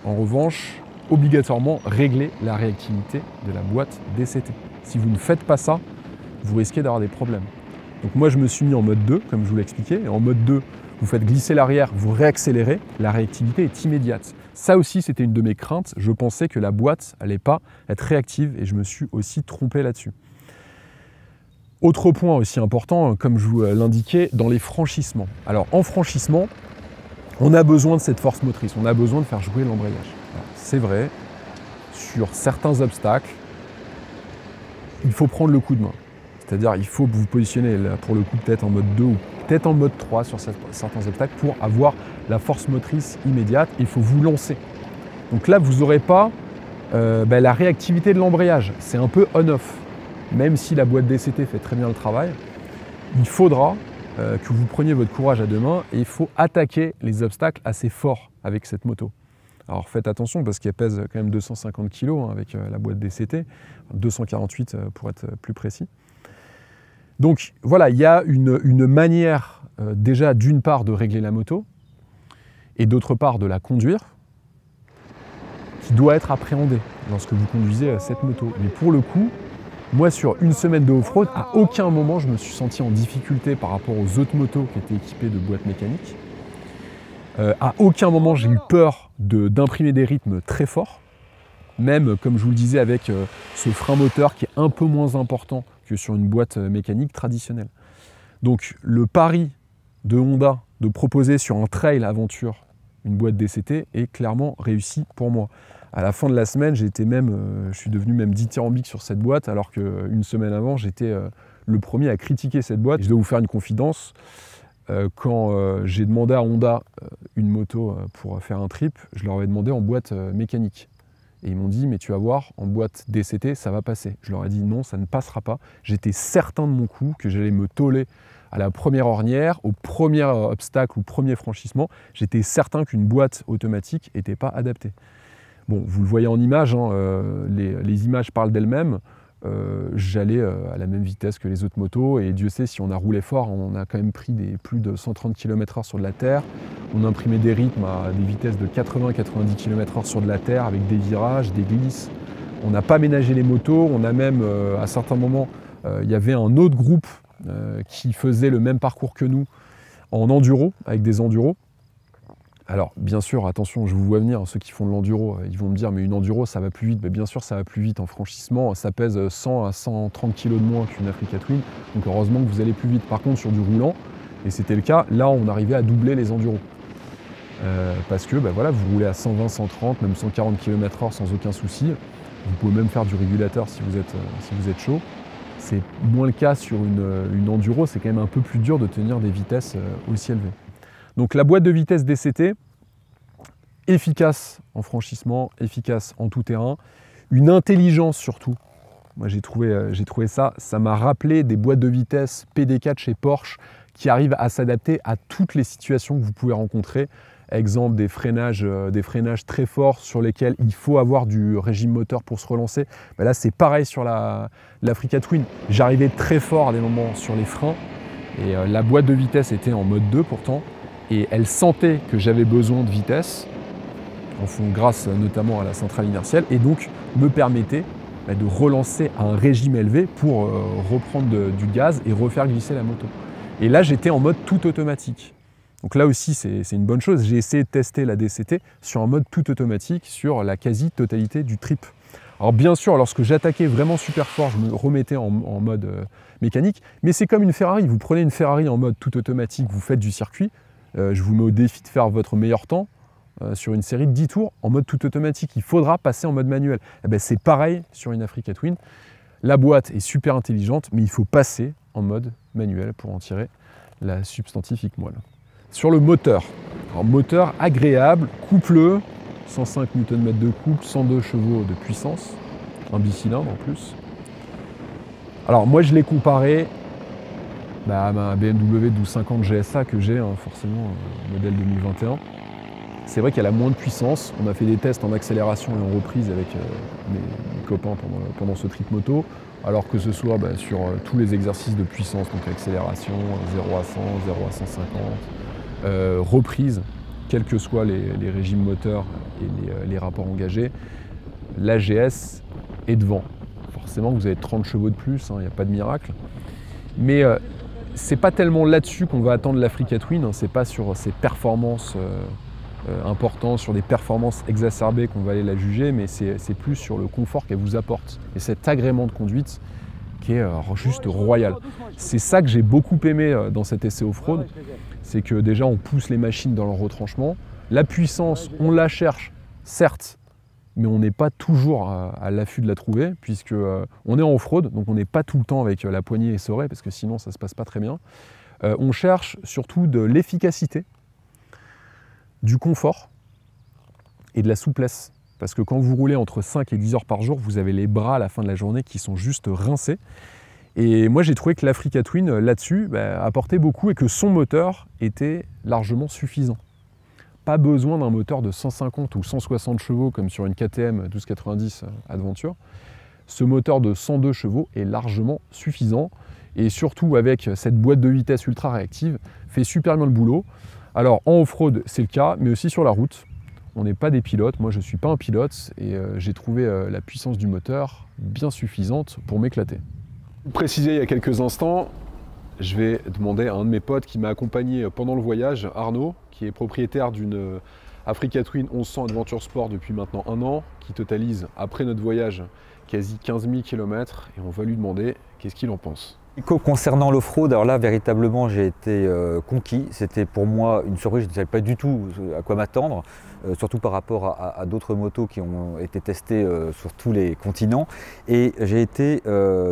Speaker 1: en revanche obligatoirement régler la réactivité de la boîte DCT. Si vous ne faites pas ça, vous risquez d'avoir des problèmes. Donc moi je me suis mis en mode 2, comme je vous l'expliquais, et en mode 2, vous faites glisser l'arrière, vous réaccélérez, la réactivité est immédiate. Ça aussi, c'était une de mes craintes. Je pensais que la boîte n'allait pas être réactive et je me suis aussi trompé là-dessus. Autre point aussi important, comme je vous l'indiquais, dans les franchissements. Alors en franchissement, on a besoin de cette force motrice, on a besoin de faire jouer l'embrayage. C'est vrai, sur certains obstacles, il faut prendre le coup de main. C'est-à-dire il faut vous positionner là, pour le coup peut-être en mode 2 ou peut-être en mode 3 sur certains obstacles pour avoir la force motrice immédiate. Il faut vous lancer. Donc là, vous n'aurez pas la réactivité de l'embrayage. C'est un peu on-off. Même si la boîte DCT fait très bien le travail, il faudra que vous preniez votre courage à deux mains et il faut attaquer les obstacles assez fort avec cette moto. Alors faites attention parce qu'elle pèse quand même 250 kg hein, avec la boîte DCT, 248 pour être plus précis. Donc voilà, il y a une manière déjà d'une part de régler la moto et d'autre part de la conduire qui doit être appréhendée lorsque vous conduisez cette moto. Mais pour le coup, moi sur une semaine de off-road, à aucun moment je me suis senti en difficulté par rapport aux autres motos qui étaient équipées de boîtes mécaniques. À aucun moment j'ai eu peur d'imprimer des rythmes très forts, même comme je vous le disais avec ce frein moteur qui est un peu moins important que sur une boîte mécanique traditionnelle. Donc le pari de Honda de proposer sur un trail aventure une boîte DCT est clairement réussi pour moi. À la fin de la semaine, je suis devenu même dithyrambique sur cette boîte, alors qu'une semaine avant, j'étais le premier à critiquer cette boîte. Je dois vous faire une confidence. Quand j'ai demandé à Honda une moto pour faire un trip, je leur avais demandé en boîte mécanique. Et ils m'ont dit, mais tu vas voir, en boîte DCT, ça va passer. Je leur ai dit non, ça ne passera pas. J'étais certain de mon coup que j'allais me tôler à la première ornière, au premier obstacle ou premier franchissement. J'étais certain qu'une boîte automatique n'était pas adaptée. Bon, vous le voyez en image, hein, les images parlent d'elles-mêmes. J'allais à la même vitesse que les autres motos et Dieu sait si on a roulé fort, on a quand même pris plus de 130 km/h sur de la terre. On imprimait des rythmes à des vitesses de 80-90 km/h sur de la terre avec des virages, des glisses. On n'a pas ménagé les motos, on a même, à certains moments, il y avait un autre groupe qui faisait le même parcours que nous en enduro, avec des enduros. Alors, bien sûr, attention, je vous vois venir, ceux qui font de l'enduro, ils vont me dire, mais une enduro, ça va plus vite. Mais bien sûr, ça va plus vite en franchissement. Ça pèse 100 à 130 kg de moins qu'une Africa Twin. Donc, heureusement que vous allez plus vite. Par contre, sur du roulant, et c'était le cas, là, on arrivait à doubler les enduros. Parce que, voilà, vous roulez à 120, 130, même 140 km/h sans aucun souci. Vous pouvez même faire du régulateur si vous êtes chaud. C'est moins le cas sur une enduro. C'est quand même un peu plus dur de tenir des vitesses aussi élevées. Donc la boîte de vitesse DCT, efficace en franchissement, efficace en tout terrain, une intelligence surtout. Moi j'ai trouvé ça m'a rappelé des boîtes de vitesse PD4 chez Porsche qui arrivent à s'adapter à toutes les situations que vous pouvez rencontrer. Exemple des freinages très forts sur lesquels il faut avoir du régime moteur pour se relancer. Ben là c'est pareil sur l'Africa Twin. J'arrivais très fort à des moments sur les freins et la boîte de vitesse était en mode 2 pourtant. Et elle sentait que j'avais besoin de vitesse, grâce notamment à la centrale inertielle, et donc me permettait de relancer à un régime élevé pour reprendre du gaz et refaire glisser la moto. Et là, j'étais en mode tout automatique. Donc là aussi, c'est une bonne chose. J'ai essayé de tester la DCT sur un mode tout automatique sur la quasi-totalité du trip. Alors bien sûr, lorsque j'attaquais vraiment super fort, je me remettais en mode mécanique, mais c'est comme une Ferrari. Vous prenez une Ferrari en mode tout automatique, vous faites du circuit, je vous mets au défi de faire votre meilleur temps sur une série de 10 tours en mode tout automatique. Il faudra passer en mode manuel. C'est pareil sur une Africa Twin. La boîte est super intelligente, mais il faut passer en mode manuel pour en tirer la substantifique moelle. Sur le moteur, alors moteur agréable, coupleux, 105 Nm de couple, 102 chevaux de puissance, un bicylindre en plus. Alors moi je l'ai comparé à ma BMW 1250 GSA que j'ai, forcément, modèle 2021. C'est vrai qu'elle a moins de puissance. On a fait des tests en accélération et en reprise avec mes copains pendant ce trip moto, alors que ce soit sur tous les exercices de puissance, donc accélération, 0 à 100, 0 à 150, reprise, quels que soient les régimes moteurs et les rapports engagés, l'AGS est devant. Forcément, vous avez 30 chevaux de plus, il n'y a pas de miracle. Mais c'est pas tellement là-dessus qu'on va attendre l'Africa Twin, c'est pas sur ses performances importantes, sur des performances exacerbées qu'on va aller la juger, mais c'est plus sur le confort qu'elle vous apporte. Et cet agrément de conduite qui est juste royal. C'est ça que j'ai beaucoup aimé dans cet essai off-road, c'est que déjà on pousse les machines dans leur retranchement. La puissance, on la cherche, certes, mais on n'est pas toujours à l'affût de la trouver, puisque on est en off-road, donc on n'est pas tout le temps avec la poignée essorée, parce que sinon ça ne se passe pas très bien. On cherche surtout de l'efficacité, du confort et de la souplesse. Parce que quand vous roulez entre 5 et 10 heures par jour, vous avez les bras à la fin de la journée qui sont juste rincés. Et moi j'ai trouvé que l'Africa Twin là-dessus apportait beaucoup et que son moteur était largement suffisant. Pas besoin d'un moteur de 150 ou 160 chevaux comme sur une KTM 1290 Adventure. Ce moteur de 102 chevaux est largement suffisant et surtout avec cette boîte de vitesse ultra réactive, fait super bien le boulot. Alors en off-road c'est le cas, mais aussi sur la route. On n'est pas des pilotes, moi je ne suis pas un pilote et j'ai trouvé la puissance du moteur bien suffisante pour m'éclater. Pour préciser il y a quelques instants, je vais demander à un de mes potes qui m'a accompagné pendant le voyage, Arnaud, qui est propriétaire d'une Africa Twin 1100 Adventure Sport depuis maintenant 1 an, qui totalise, après notre voyage, quasi 15 000 km, et on va lui demander qu'est-ce qu'il en pense.
Speaker 3: Concernant l'off-road, alors là, véritablement, j'ai été conquis. C'était pour moi une surprise, je ne savais pas du tout à quoi m'attendre, surtout par rapport à d'autres motos qui ont été testées sur tous les continents. Et j'ai été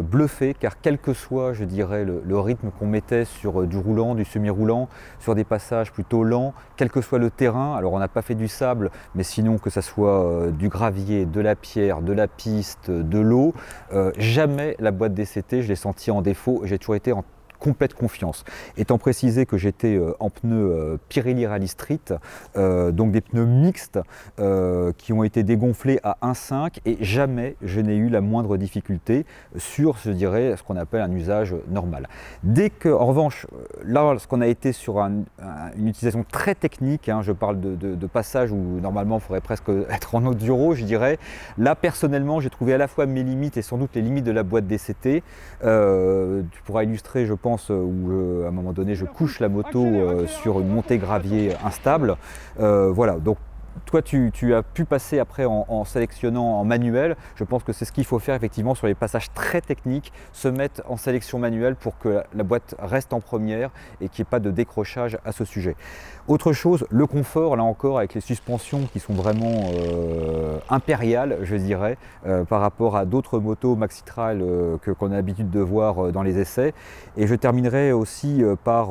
Speaker 3: bluffé, car quel que soit, je dirais, le rythme qu'on mettait sur du roulant, du semi-roulant, sur des passages plutôt lents, quel que soit le terrain, alors on n'a pas fait du sable, mais sinon que ça soit du gravier, de la pierre, de la piste, de l'eau, jamais la boîte DCT, je l'ai sentie en défaut. J'ai toujours été complète confiance. Étant précisé que j'étais en pneus Pirelli Rally Street, donc des pneus mixtes qui ont été dégonflés à 1,5 et jamais je n'ai eu la moindre difficulté sur, je dirais, ce qu'on appelle un usage normal. Dès que, en revanche, là, lorsqu'on a été sur une utilisation très technique, hein, je parle de passages où normalement il faudrait presque être en enduro, je dirais, là personnellement j'ai trouvé à la fois mes limites et sans doute les limites de la boîte DCT. Tu pourras illustrer, je pense, où à un moment donné je couche la moto sur une montée gravier instable. Voilà, donc toi tu as pu passer après en sélectionnant en manuel. Je pense que c'est ce qu'il faut faire effectivement sur les passages très techniques, se mettre en sélection manuelle pour que la boîte reste en première et qu'il n'y ait pas de décrochage à ce sujet. Autre chose, le confort, là encore, avec les suspensions qui sont vraiment impériales, je dirais, par rapport à d'autres motos maxi-trail qu'on a l'habitude de voir dans les essais. Et je terminerai aussi par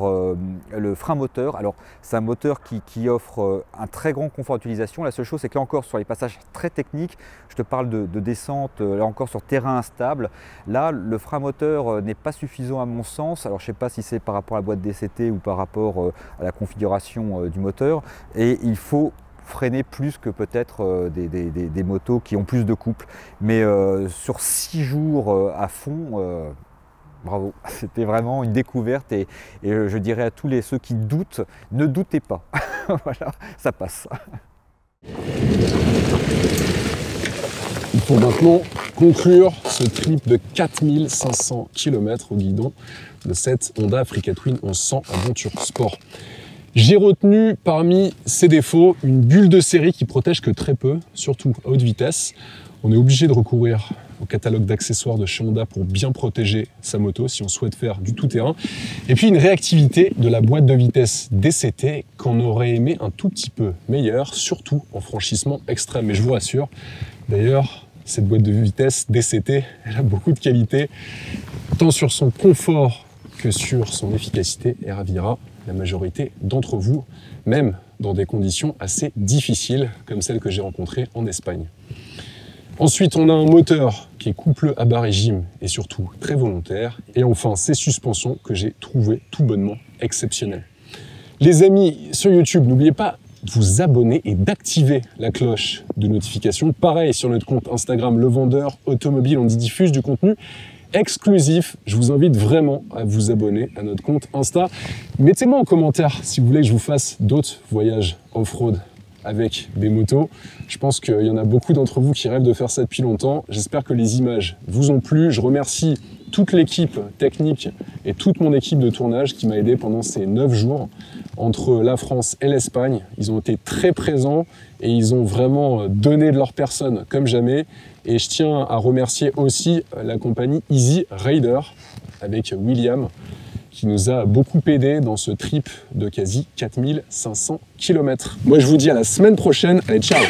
Speaker 3: le frein moteur. Alors, c'est un moteur qui offre un très grand confort d'utilisation. La seule chose, c'est que là encore, sur les passages très techniques, je te parle de descente, là encore sur terrain instable. Là, le frein moteur n'est pas suffisant à mon sens. Alors, je ne sais pas si c'est par rapport à la boîte DCT ou par rapport à la configuration du moteur, et il faut freiner plus que peut-être des motos qui ont plus de couple. Mais sur 6 jours à fond, bravo, c'était vraiment une découverte et je dirais à tous ceux qui doutent, ne doutez pas. Voilà, ça passe.
Speaker 1: Il faut maintenant conclure ce trip de 4500 km au guidon de cette Honda Africa Twin 1100 Aventure Sport. J'ai retenu parmi ses défauts une bulle de série qui protège que très peu, surtout à haute vitesse. On est obligé de recourir au catalogue d'accessoires de chez Honda pour bien protéger sa moto si on souhaite faire du tout-terrain. Et puis une réactivité de la boîte de vitesse DCT qu'on aurait aimé un tout petit peu meilleure, surtout en franchissement extrême. Mais je vous rassure, d'ailleurs, cette boîte de vitesse DCT, elle a beaucoup de qualité, tant sur son confort que sur son efficacité, et ravira la majorité d'entre vous, même dans des conditions assez difficiles comme celles que j'ai rencontrées en Espagne. Ensuite, on a un moteur qui est couple à bas régime et surtout très volontaire. Et enfin, ces suspensions que j'ai trouvées tout bonnement exceptionnelles. Les amis, sur YouTube, n'oubliez pas de vous abonner et d'activer la cloche de notification. Pareil sur notre compte Instagram, Le Vendeur Automobile, on y diffuse du contenu exclusif. Je vous invite vraiment à vous abonner à notre compte Insta. Mettez-moi en commentaire si vous voulez que je vous fasse d'autres voyages off-road avec des motos. Je pense qu'il y en a beaucoup d'entre vous qui rêvent de faire ça depuis longtemps. J'espère que les images vous ont plu. Je remercie toute l'équipe technique et toute mon équipe de tournage qui m'a aidé pendant ces 9 jours entre la France et l'Espagne. Ils ont été très présents et ils ont vraiment donné de leur personne comme jamais. Et je tiens à remercier aussi la compagnie Easy Rider avec William qui nous a beaucoup aidé dans ce trip de quasi 4500 km. Moi je vous dis à la semaine prochaine, allez ciao!